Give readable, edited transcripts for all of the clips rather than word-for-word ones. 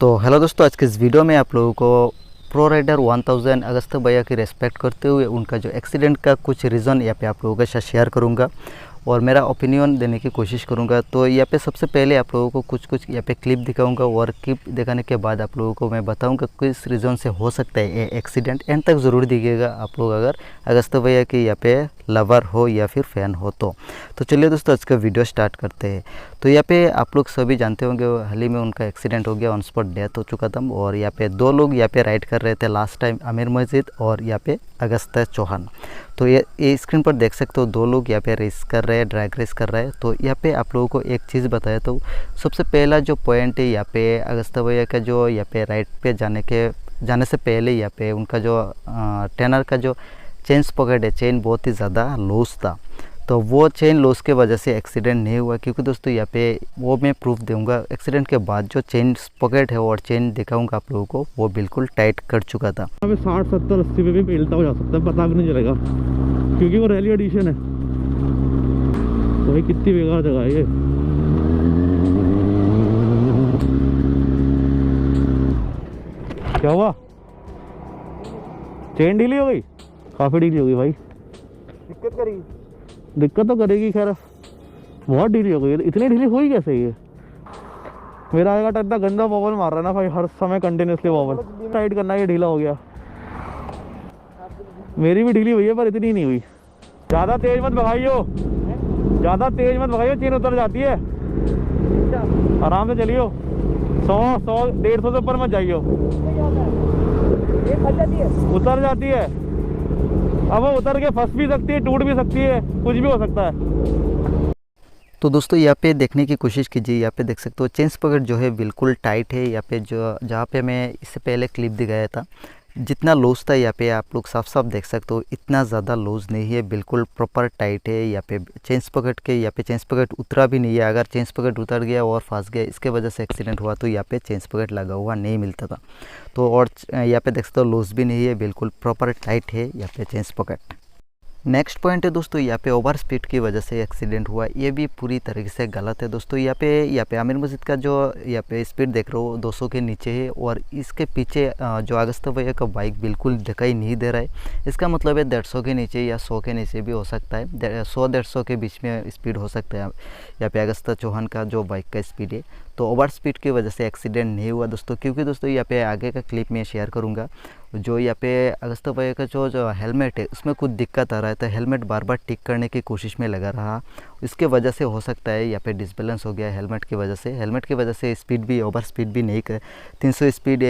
तो हेलो दोस्तों, आज के इस वीडियो में आप लोगों को प्रो राइडर 1000 अगस्त भैया की रेस्पेक्ट करते हुए उनका जो एक्सीडेंट का कुछ रीज़न यहाँ पे आप लोगों के साथ शेयर करूँगा और मेरा ओपिनियन देने की कोशिश करूँगा। तो यहाँ पे सबसे पहले आप लोगों को कुछ यहाँ पे क्लिप दिखाऊंगा और क्लिप दिखाने के बाद आप लोगों को मैं बताऊँगा किस रीज़न से हो सकता है ये एक्सीडेंट। एंड तक ज़रूर दिखेगा आप लोग अगर अगस्त भैया के यहाँ पे लवर हो या फिर फ़ैन हो तो चलिए दोस्तों, आज का वीडियो स्टार्ट करते हैं। तो यहाँ पे आप लोग सभी जानते होंगे हाल ही में उनका एक्सीडेंट हो गया, ऑन स्पॉट डेथ हो चुका था। और यहाँ पे दो लोग यहाँ पे राइड कर रहे थे लास्ट टाइम, आमिर मस्जिद और यहाँ पे अगस्त चौहान। तो ये स्क्रीन पर देख सकते हो दो लोग यहाँ पे रेस कर रहे हैं, ड्रैग रेस कर रहे हैं। तो यहाँ पे आप लोगों को एक चीज़ बताया, तो सबसे पहला जो पॉइंट है यहाँ पे अगस्त भैया का जो यहाँ पे राइड पे जाने से पहले यहाँ पे उनका जो ट्रेनर का जो चेन पॉकेट है, चेन बहुत ही ज़्यादा लूज था। तो वो चेन लॉस के वजह से एक्सीडेंट नहीं हुआ, क्योंकि दोस्तों यहाँ पे वो मैं प्रूफ दूंगा। एक्सीडेंट के बाद जो चेन पॉकेट है और चेन दिखाऊंगा आप लोगों को, वो बिल्कुल टाइट कर चुका था। 60 70 80 पे भी पेलता हो जा सकता है, पता भी नहीं चलेगा, क्योंकि वो रैली एडिशन है। वही कितनी बेकार जगह है ये। क्या हुआ? चेन ढीली हो गई, काफी ढीली हो गई भाई। दिक्कत तो करेगी, खैर बहुत ढीली हो गई। इतनी ढीली हुई कैसे ये? मेरा आएगा तो इतना गंदा बॉबल मार रहा है ना भाई, हर समय कंटिन्यूसली बॉबल टाइट करना, ये ढीला हो गया। मेरी भी ढीली हुई है पर इतनी नहीं हुई। ज़्यादा तेज मत भगाइयो, ज़्यादा तेज मत भगाइयो, चेन उतर जाती है। आराम से चलियो, 100 100 150 से ऊपर मत जाइयो, उतर जाती है। अब वो उतर के फंस भी सकती है, टूट भी सकती है, कुछ भी हो सकता है। तो दोस्तों यहाँ पे देखने की कोशिश कीजिए। यहाँ पे देख सकते हो चेन पॉकेट जो है बिल्कुल टाइट है। यहाँ पे जो जहाँ पे मैं इससे पहले क्लिप दिखाया था, जितना लूज था यहाँ पे आप लोग साफ साफ देख सकते हो, इतना ज़्यादा लूज नहीं है, बिल्कुल प्रॉपर टाइट है। यहाँ पे चेन पॉकेट के यहाँ पे चेन पॉकेट उतरा भी नहीं है। अगर चेन पॉकेट उतर गया और फंस गया, इसके वजह से एक्सीडेंट हुआ, तो यहाँ पे चेन पॉकेट लगा हुआ नहीं मिलता था। तो और यहाँ पे देख सकते हो लूज भी नहीं है, बिल्कुल प्रॉपर टाइट है यहाँ पे चेन पॉकेट। नेक्स्ट पॉइंट है दोस्तों, यहाँ पे ओवर स्पीड की वजह से एक्सीडेंट हुआ, ये भी पूरी तरीके से गलत है दोस्तों। यहाँ पे आमिर मस्जिद का जो यहाँ पे स्पीड देख रहे हो 200 के नीचे है, और इसके पीछे जो अगस्त भैया का बाइक बिल्कुल दिखाई नहीं दे रहा है। इसका मतलब है 150 के नीचे या 100 के नीचे भी हो सकता है, 100-150 के बीच में स्पीड हो सकता है यहाँ पे अगस्त चौहान का जो बाइक का स्पीड है। तो ओवर स्पीड की वजह से एक्सीडेंट नहीं हुआ दोस्तों। क्योंकि दोस्तों यहाँ पे आगे का क्लिप में शेयर करूँगा, जो यहाँ पे अगस्त भैया का जो हेलमेट है उसमें कुछ दिक्कत आ रहा है, तो हेलमेट बार बार ठीक करने की कोशिश में लगा रहा। इसके वजह से हो सकता है यहाँ पे डिसबैलेंस हो गया हेलमेट की वजह से। हेलमेट की वजह से स्पीड भी ओवर स्पीड भी नहीं कर 300 स्पीड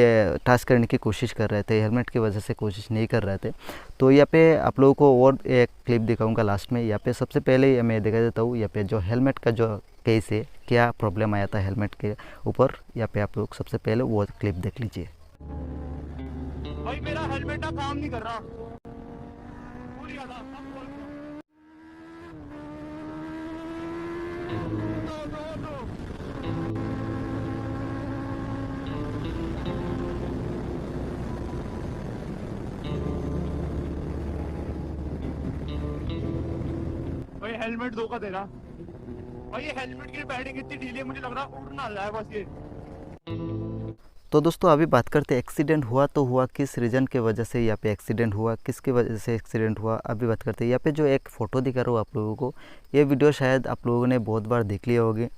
टच करने की कोशिश कर रहे थे, हेलमेट की वजह से कोशिश नहीं कर रहे थे। तो यहाँ पे आप लोगों को और एक क्लिप दिखाऊँगा लास्ट में। यहाँ पे सबसे पहले मैं दिखा देता हूँ यहाँ पे जो हेलमेट का जो केस है, क्या प्रॉब्लम आया था हेलमेट के ऊपर। यहाँ पे आप लोग सबसे पहले वो क्लिप देख लीजिए। भाई मेरा हेलमेट ना काम नहीं कर रहा। भाई हेलमेट धोखा दे रहा भाई। ये हेलमेट की पैडिंग इतनी ढीली है, मुझे लग रहा उड़ना है बस ये। तो दोस्तों अभी बात करते हैं एक्सीडेंट हुआ तो हुआ किस रीज़न के वजह से, यहाँ पे एक्सीडेंट हुआ किसकी वजह से एक्सीडेंट हुआ, अभी बात करते हैं। यहाँ पे जो एक फ़ोटो दिखा रहा हूँ आप लोगों को, ये वीडियो शायद आप लोगों ने बहुत बार देख लिया होगी।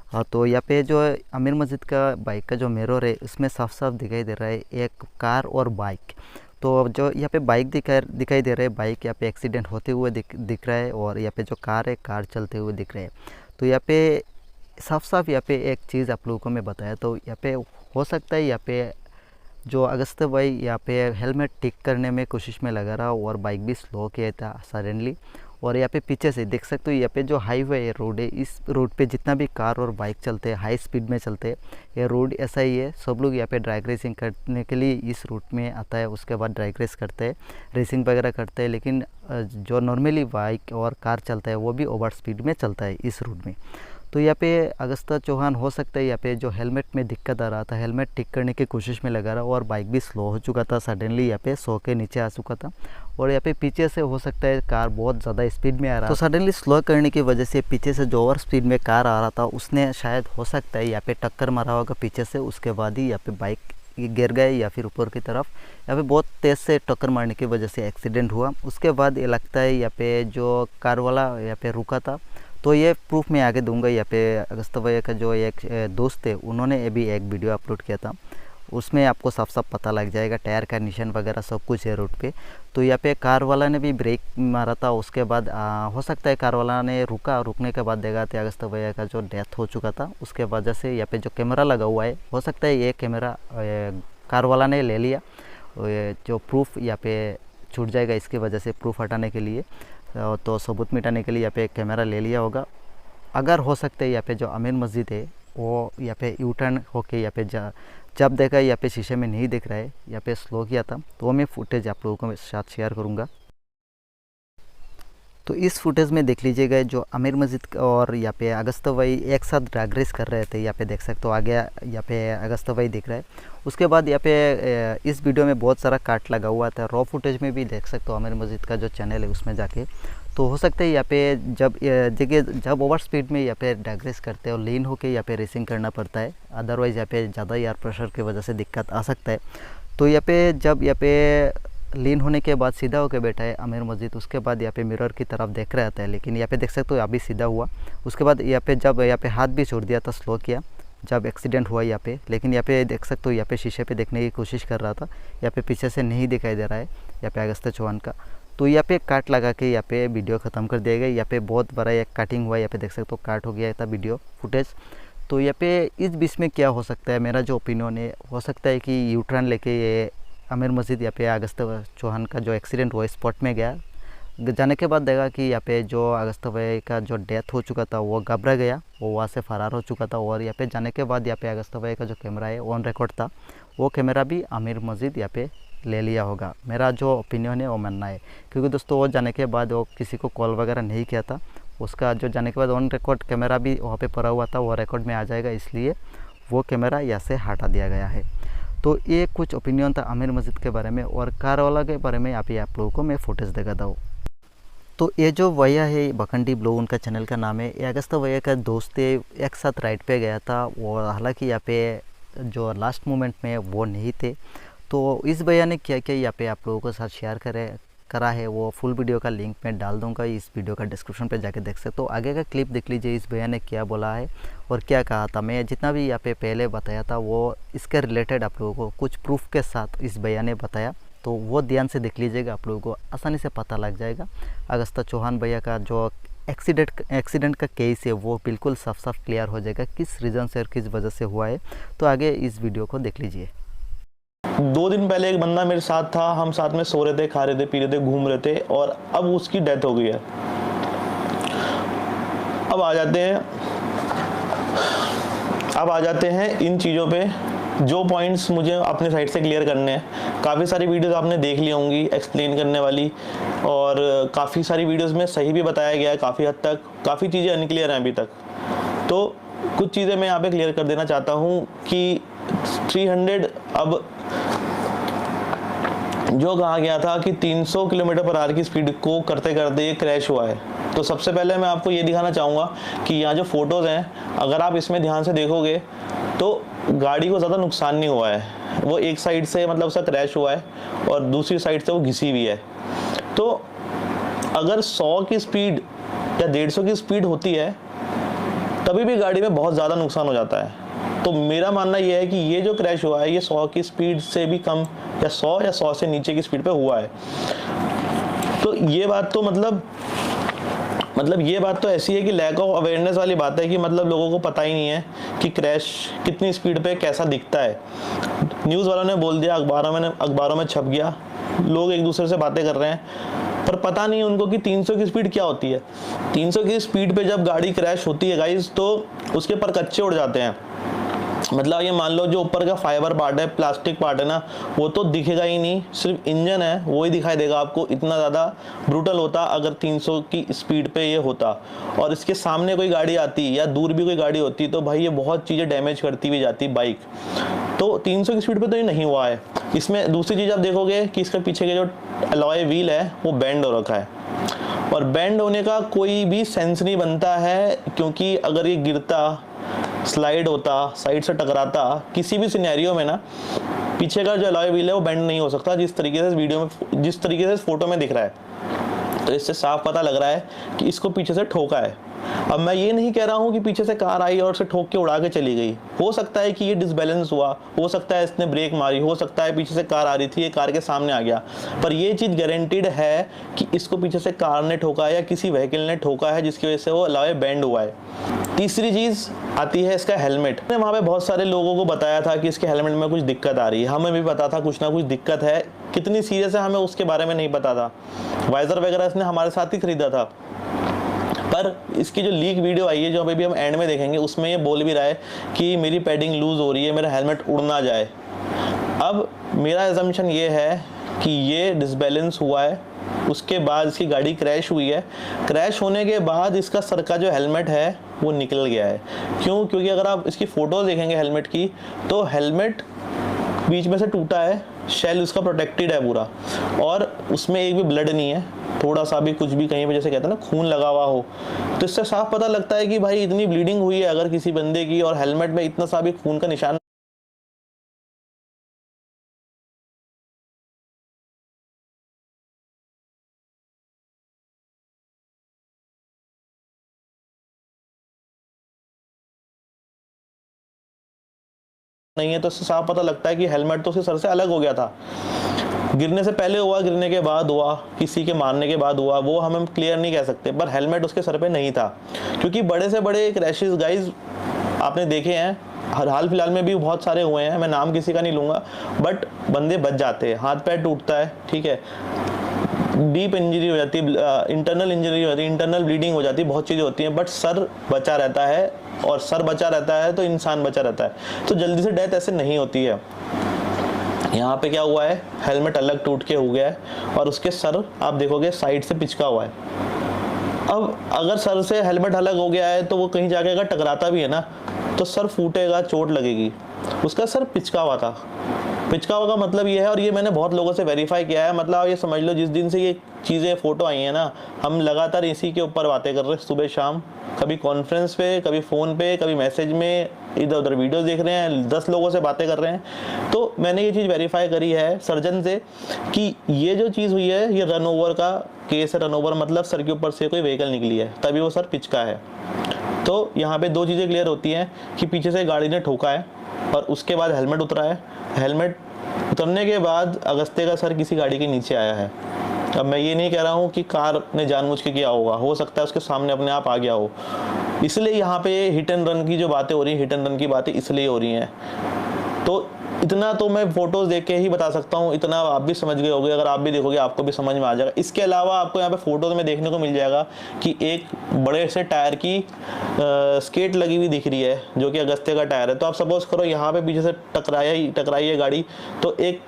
हाँ, तो यहाँ पे जो आमिर मस्जिद का बाइक का जो मिरर है, उसमें साफ साफ दिखाई दे रहा है एक कार और बाइक। तो जो यहाँ पे बाइक दिखाई दे रहा है, बाइक यहाँ पे एक्सीडेंट होते हुए दिख रहा है, और यहाँ पे जो कार है, कार चलते हुए दिख रहे हैं। तो यहाँ पे साफ साफ यहाँ पे एक चीज़ आप लोगों को मैं बताया, तो यहाँ पे हो सकता है यहाँ पे जो अगस्त भाई यहाँ पे हेलमेट ठीक करने में कोशिश में लगा रहा, और बाइक भी स्लो किया था सडनली। और यहाँ पे पीछे से देख सकते हो, यहाँ पे जो हाईवे है, रोड है, इस रोड पे जितना भी कार और बाइक चलते हैं, हाई स्पीड में चलते हैं, ये रोड ऐसा ही है। सब लोग यहाँ पे ड्रैग रेसिंग करने के लिए इस रूट में आता है, उसके बाद ड्रैग रेस करते हैं, रेसिंग वगैरह करते हैं। लेकिन जो नॉर्मली बाइक और कार चलता है, वो भी ओवर स्पीड में चलता है इस रूट में। तो यहाँ पे अगस्ता चौहान हो सकता है यहाँ पे जो हेलमेट में दिक्कत आ रहा था, हेलमेट ठीक करने की कोशिश में लगा रहा और बाइक भी स्लो हो चुका था, सडनली यहाँ पे 100 के नीचे आ चुका था। और यहाँ पे पीछे से हो सकता है कार बहुत ज़्यादा स्पीड में आ रहा, तो सडनली स्लो करने की वजह से पीछे से जो ओवर स्पीड में कार आ रहा था उसने शायद हो सकता है यहाँ पे टक्कर मारा होगा पीछे से, उसके बाद ही यहाँ पे बाइक गिर गए या फिर ऊपर की तरफ। यहाँ पे बहुत तेज़ से टक्कर मारने की वजह से एक्सीडेंट हुआ। उसके बाद ये लगता है यहाँ पे जो कार वाला यहाँ पे रुका था, तो ये प्रूफ मैं आगे दूंगा। यहाँ पे अगस्ता भैया का जो एक दोस्त है उन्होंने अभी एक वीडियो अपलोड किया था, उसमें आपको साफ साफ पता लग जाएगा, टायर का निशान वगैरह सब कुछ है रोड पे। तो यहाँ पे कार वाला ने भी ब्रेक मारा था, उसके बाद हो सकता है कार वाला ने रुकने के बाद देखा था अगस्ता भैया का जो डेथ हो चुका था। उसके वजह से यहाँ पे जो कैमरा लगा हुआ है, हो सकता है ये कैमरा कार वाला ने ले लिया, जो प्रूफ यहाँ पे छूट जाएगा इसकी वजह से, प्रूफ हटाने के लिए, तो सबूत मिटाने के लिए यहाँ पे कैमरा ले लिया होगा। अगर हो सकता है यहाँ पे जो आमिर मस्जिद है वो यहाँ पे यू टर्न होके यहाँ पे जब देखा यहाँ पे शीशे में नहीं दिख रहा है, यहाँ पे स्लो किया था, तो वो मैं फुटेज आप लोगों के साथ शेयर करूँगा। तो इस फुटेज में देख लीजिएगा जो आमिर मस्जिद और यहाँ पे अगस्ता भाई एक साथ ड्रैग रेस कर रहे थे। यहाँ पे देख सकते हो आगे यहाँ पे अगस्ता भाई दिख रहा है। उसके बाद यहाँ पे इस वीडियो में बहुत सारा काट लगा हुआ था, रॉ फुटेज में भी देख सकते हो आमिर मस्जिद का जो चैनल है उसमें जाके। तो हो सकता है यहाँ पे जब ओवर स्पीड में यहाँ पे ड्रैग रेस करते हैं और लीन होके यहाँ पे रेसिंग करना पड़ता है, अदरवाइज़ यहाँ पे ज़्यादा एयर प्रेशर की वजह से दिक्कत आ सकता है। तो यहाँ पे जब यहाँ पे लीन होने के बाद सीधा होकर बैठा है आमिर मस्जिद, उसके बाद यहाँ पे मिरर की तरफ देख रहा था, लेकिन यहाँ पे देख सकते हो अभी सीधा हुआ। उसके बाद यहाँ पे जब यहाँ पे हाथ भी छोड़ दिया था, स्लो किया जब एक्सीडेंट हुआ यहाँ पे, लेकिन यहाँ पे देख सकते हो यहाँ पे शीशे पे देखने की कोशिश कर रहा था, यहाँ पे पीछे से नहीं दिखाई दे रहा है यहाँ पे अगस्ता चौहान का। तो यहाँ पे काट लगा के यहाँ पे वीडियो ख़त्म कर दिया गया। यहाँ पे बहुत बड़ा एक कटिंग हुआ, यहाँ पे देख सकते हो काट हो गया था वीडियो फुटेज। तो यहाँ पे इस बीच में क्या हो सकता है, मेरा जो ओपिनियन है, हो सकता है कि यू टर्न लेके ये आमिर मस्जिद यहाँ पे अगस्ता चौहान का जो एक्सीडेंट हुआ स्पॉट में गया, जाने के बाद देखा कि यहाँ पे जो अगस्ता भाई का जो डेथ हो चुका था वो घबरा गया, वो वहाँ से फरार हो चुका था। और यहाँ पे जाने के बाद यहाँ पे अगस्ता भाई का जो कैमरा है ऑन रिकॉर्ड था, वो कैमरा भी आमिर मस्जिद यहाँ पे ले लिया होगा। मेरा जो ओपिनियन है वो मानना है, क्योंकि दोस्तों वो जाने के बाद वो किसी को कॉल वगैरह नहीं किया था, उसका जो जाने के बाद ऑन रिकॉर्ड कैमरा भी वहाँ पे पड़ा हुआ था, वो रिकॉर्ड में आ जाएगा, इसलिए वो कैमरा यहाँ से हटा दिया गया है। तो ये कुछ ओपिनियन था आमिर मस्जिद के बारे में। और कार वाला के बारे में आप लोगों को मैं फुटेज दिखाता हूँ। तो ये जो भैया है बखंडी ब्लॉग, उनका चैनल का नाम है, ये अगस्ता भैया का दोस्त है, एक साथ राइड पे गया था। और हालांकि यहाँ पे जो लास्ट मोमेंट में वो नहीं थे। तो इस भैया ने क्या क्या यहाँ पे आप लोगों के साथ शेयर करा है, वो फुल वीडियो का लिंक मैं डाल दूंगा इस वीडियो का डिस्क्रिप्शन पे जाके देख सकते। तो आगे का क्लिप देख लीजिए, इस भैया ने क्या बोला है और क्या कहा था। मैं जितना भी यहाँ पे पहले बताया था वो इसके रिलेटेड आप लोगों को कुछ प्रूफ के साथ इस भैया ने बताया, तो वो ध्यान से देख लीजिएगा, आप लोगों को आसानी से पता लग जाएगा। अगस्ता चौहान भैया का जो एक्सीडेंट का केस है वो बिल्कुल साफ साफ क्लियर हो जाएगा, किस रीज़न से और किस वजह से हुआ है। तो आगे इस वीडियो को देख लीजिए। 2 दिन पहले एक बंदा मेरे साथ था, हम साथ में सो रहे थे, खा रहे थे, पी रहे थे, घूम रहे थे, और अब उसकी डेथ हो गई है। अब आ जाते हैं इन चीज़ों पे, जो पॉइंट्स मुझे अपने साइड से क्लियर करने हैं। काफ़ी सारी वीडियोस आपने देख ली होंगी एक्सप्लेन करने वाली, और काफ़ी सारी वीडियोस में सही भी बताया गया है काफ़ी हद तक, काफ़ी चीज़ें अनक्लियर हैं अभी तक। तो कुछ चीज़ें मैं यहाँ पे क्लियर कर देना चाहता हूँ कि 300 अब जो कहा गया था कि 300 किलोमीटर/आवर की स्पीड को करते करते ये क्रैश हुआ है। तो सबसे पहले मैं आपको ये दिखाना चाहूँगा कि यहाँ जो फोटोज़ हैं, अगर आप इसमें ध्यान से देखोगे तो गाड़ी को ज़्यादा नुकसान नहीं हुआ है। वो एक साइड से मतलब उसका क्रैश हुआ है और दूसरी साइड से वो घिसी हुई है। तो अगर 100 की स्पीड या 150 की स्पीड होती है तभी भी गाड़ी में बहुत ज़्यादा नुकसान हो जाता है। तो मेरा मानना यह है कि ये जो क्रैश हुआ है ये 100 की स्पीड से भी कम या 100 से नीचे की स्पीड पे हुआ है। तो ये बात तो मतलब ये बात तो ऐसी है कि लैक ऑफ अवेयरनेस वाली बात है कि मतलब लोगों को पता ही नहीं है कि क्रैश कितनी स्पीड पे कैसा दिखता है। न्यूज़ वालों ने बोल दिया, अखबारों में छप गया, लोग एक दूसरे से बातें कर रहे हैं, पर पता नहीं उनको कि 300 की स्पीड क्या होती है। 300 की स्पीड पे जब गाड़ी क्रैश होती है गाइस, तो उसके पर कच्चे उड़ जाते हैं। मतलब ये मान लो जो ऊपर का फाइबर पार्ट है, प्लास्टिक पार्ट है ना, वो तो दिखेगा ही नहीं, सिर्फ इंजन है वो ही दिखाई देगा आपको। इतना ज़्यादा ब्रूटल होता अगर 300 की स्पीड पे ये होता, और इसके सामने कोई गाड़ी आती या दूर भी कोई गाड़ी होती तो भाई ये बहुत चीज़ें डैमेज करती हुई जाती बाइक। तो 300 की स्पीड पे तो ये नहीं हुआ है। इसमें दूसरी चीज़ आप देखोगे कि इसके पीछे के जो अलॉय व्हील है वो बेंड हो रखा है, और बेंड होने का कोई भी सेंस नहीं बनता है, क्योंकि अगर ये गिरता, स्लाइड होता, साइड से टकराता, किसी भी सिनेरियो में ना पीछे का जो अलॉय व्हील है वो बेंड नहीं हो सकता, जिस तरीके से इस वीडियो में, जिस तरीके से इस फोटो में दिख रहा है। तो इससे साफ पता लग रहा है कि इसको पीछे से ठोका है। अब मैं ये नहीं कह रहा हूँ कि पीछे से कार आई और उसे ठोक के उड़ा के चली गई, हो सकता है कि ये डिसबैलेंस हुआ, हो सकता है इसने ब्रेक मारी, हो सकता है पीछे से कार आ रही थी, ये कार के सामने आ गया, पर ये चीज़ गारंटीड है कि इसको पीछे से कार ने ठोका है या किसी व्हीकल ने ठोका है, जिसकी वजह से वो अलॉय बेंड हुआ है। तीसरी चीज़ आती है इसका हेलमेट। मैंने वहाँ पे बहुत सारे लोगों को बताया था कि इसके हेलमेट में कुछ दिक्कत आ रही है, हमें भी पता था कुछ ना कुछ दिक्कत है, कितनी सीरियस है हमें उसके बारे में नहीं पता था। वाइजर वगैरह इसने हमारे साथ ही खरीदा था, पर इसकी जो लीक वीडियो आई है जो अभी हम एंड में देखेंगे, उसमें ये बोल भी रहा है कि मेरी पैडिंग लूज हो रही है, मेरा हेलमेट उड़ ना जाए। अब मेरा एजम्पशन ये है कि ये डिसबैलेंस हुआ है, उसके बाद इसकी गाड़ी क्रैश हुई है, क्रैश होने के बाद इसका सर का जो हेलमेट है वो निकल गया है। क्यों? क्योंकि अगर आप इसकी फ़ोटोज़ देखेंगे हेलमेट की, तो हेलमेट बीच में से टूटा है, शेल उसका प्रोटेक्टेड है पूरा, और उसमें एक भी ब्लड नहीं है, थोड़ा सा भी कुछ भी कहीं पे जैसे कहते हैं ना खून लगा हुआ हो, तो इससे साफ पता लगता है कि भाई इतनी ब्लीडिंग हुई है अगर किसी बंदे की, और हेलमेट में इतना सा भी खून का निशान नहीं है, तो इससे साफ पता लगता है कि हेलमेट तो उसके सर से अलग हो गया था। गिरने से पहले हुआ, गिरने के बाद हुआ, किसी के मारने के बाद हुआ, वो हम क्लियर नहीं कह सकते, पर हेलमेट उसके सर पे नहीं था। क्योंकि बड़े से बड़े क्रैशेस गाइज आपने देखे हैं, हाल फिलहाल में भी बहुत सारे हुए हैं, मैं नाम किसी का नहीं लूँगा, बट बंदे बच जाते हैं, हाथ पैर टूटता है, ठीक है, डीप इंजरी हो जाती है, इंटरनल इंजरी हो जाती है, इंटरनल ब्लीडिंग हो जाती है, बहुत चीज़ें होती हैं, बट सर बचा रहता है, और सर बचा रहता है तो इंसान बचा रहता है। तो जल्दी से डेथ ऐसे नहीं होती है। यहाँ पे क्या हुआ है, हेलमेट अलग टूट के हो गया है, और उसके सर आप देखोगे साइड से पिचका हुआ है। अब अगर सर से हेलमेट अलग हो गया है तो वो कहीं जाके अगर टकराता भी है ना, तो सर फूटेगा, चोट लगेगी। उसका सर पिचका हुआ था। पिचका हुआ का मतलब ये है, और ये मैंने बहुत लोगों से वेरीफाई किया है, मतलब आप ये समझ लो जिस दिन से ये चीज़ें फ़ोटो आई हैं ना, हम लगातार इसी के ऊपर बातें कर रहे हैं, सुबह शाम, कभी कॉन्फ्रेंस पे, कभी फ़ोन पे, कभी मैसेज में, इधर उधर वीडियोस देख रहे हैं, 10 लोगों से बातें कर रहे हैं। तो मैंने ये चीज़ वेरीफाई करी है सर्जन से कि ये जो चीज़ हुई है ये रन ओवर का केस है। रन ओवर मतलब सर के ऊपर से कोई व्हीकल निकली है, तभी वो सर पिचका है। तो यहाँ पे दो चीज़ें क्लियर होती हैं कि पीछे से गाड़ी ने ठोका है, और उसके बाद हेलमेट उतरा है, हेलमेट उतरने के बाद अगस्ते का सर किसी गाड़ी के नीचे आया है। अब मैं ये नहीं कह रहा हूँ कि कार ने जानबूझ के किया होगा, हो सकता है उसके सामने अपने आप आ गया हो, इसलिए यहाँ पे हिट एंड रन की जो बातें हो रही हैं, हिट एंड रन की बातें इसलिए हो रही हैं। तो इतना तो मैं फोटोज़ देख के ही बता सकता हूँ, इतना आप भी समझ गए होगे, अगर आप भी देखोगे आपको भी समझ में आ जाएगा। इसके अलावा आपको यहाँ पे फोटोज़ में देखने को मिल जाएगा कि एक बड़े से टायर की स्केट लगी हुई दिख रही है, जो कि अगस्ते का टायर है। तो आप सपोज करो यहाँ पे पीछे से टकराई है गाड़ी, तो एक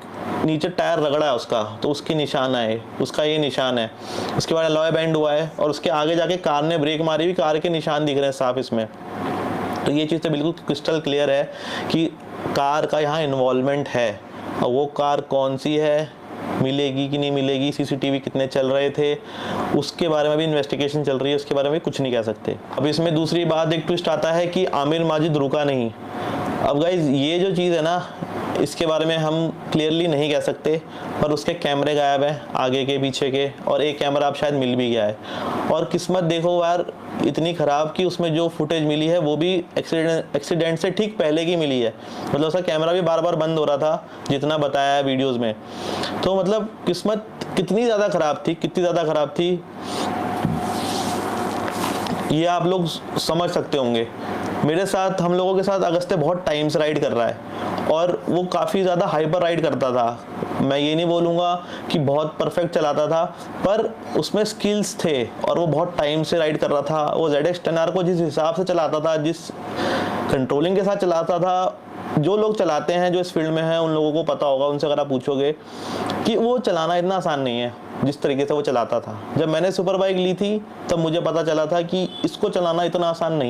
नीचे टायर रगड़ा है उसका, तो उसकी निशान है, उसका ये निशान है। उसके बाद अलॉय बेंड हुआ है, और उसके आगे जाके कार ने ब्रेक मारी हुई, कार के निशान दिख रहे हैं साफ इसमें। तो ये चीज़ तो बिल्कुल क्रिस्टल क्लियर है कि कार का यहाँ इन्वॉल्वमेंट है। और वो कार कौन सी है, मिलेगी कि नहीं मिलेगी, सीसीटीवी कितने चल रहे थे, उसके बारे में भी इन्वेस्टिगेशन चल रही है, उसके बारे में कुछ नहीं कह सकते। अब इसमें दूसरी बात एक ट्विस्ट आता है कि आमिर माजिद रुका नहीं। अब गाइज ये जो चीज़ है ना, इसके बारे में हम क्लियरली नहीं कह सकते, पर उसके कैमरे गायब हैं, आगे के पीछे के, और एक कैमरा अब शायद मिल भी गया है। और किस्मत देखो यार इतनी ख़राब कि उसमें जो फुटेज मिली है वो भी एक्सीडेंट से ठीक पहले की मिली है, मतलब उसका कैमरा भी बार बार बंद हो रहा था जितना बताया है वीडियोज़ में। तो मतलब किस्मत कितनी ज़्यादा ख़राब थी, कितनी ज़्यादा ख़राब थी ये आप लोग समझ सकते होंगे। मेरे साथ, हम लोगों के साथ अगस्ते बहुत टाइम से राइड कर रहा है, और वो काफ़ी ज़्यादा हाइपर राइड करता था। मैं ये नहीं बोलूँगा कि बहुत परफेक्ट चलाता था, पर उसमें स्किल्स थे, और वो बहुत टाइम से राइड कर रहा था। वो ZX 10R को जिस हिसाब से चलाता था, जिस कंट्रोलिंग के साथ चलाता था, जो लोग चलाते हैं, जो इस फील्ड में हैं, उन लोगों को पता होगा, उनसे अगर आप पूछोगे कि वो चलाना इतना आसान नहीं है जिस तरीके से वो चलाता था। जब मैंने सुपर बाइक ली थी तब मुझे पता चला था कि इसको चलाना इतना आसान नहीं।